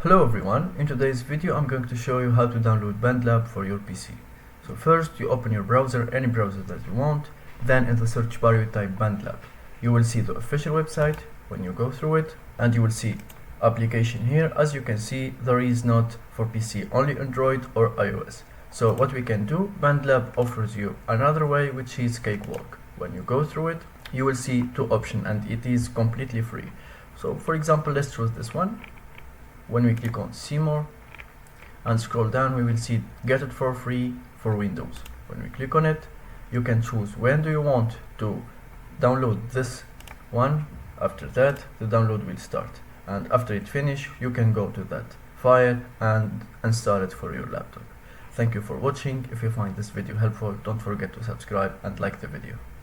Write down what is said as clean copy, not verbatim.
Hello everyone, in today's video I'm going to show you how to download BandLab for your PC. So first you open your browser, any browser that you want, then in the search bar you type BandLab. You will see the official website when you go through it, and you will see application here. As you can see, there is not for PC, only Android or iOS. So what we can do, BandLab offers you another way, which is Cakewalk. When you go through it, you will see two options and it is completely free. So for example, let's choose this one. When we click on see more and scroll down, we will see get it for free for Windows. When we click on it, you can choose when do you want to download this one. After that, the download will start, and after it finish, you can go to that file and install it for your laptop. Thank you for watching. If you find this video helpful, don't forget to subscribe and like the video.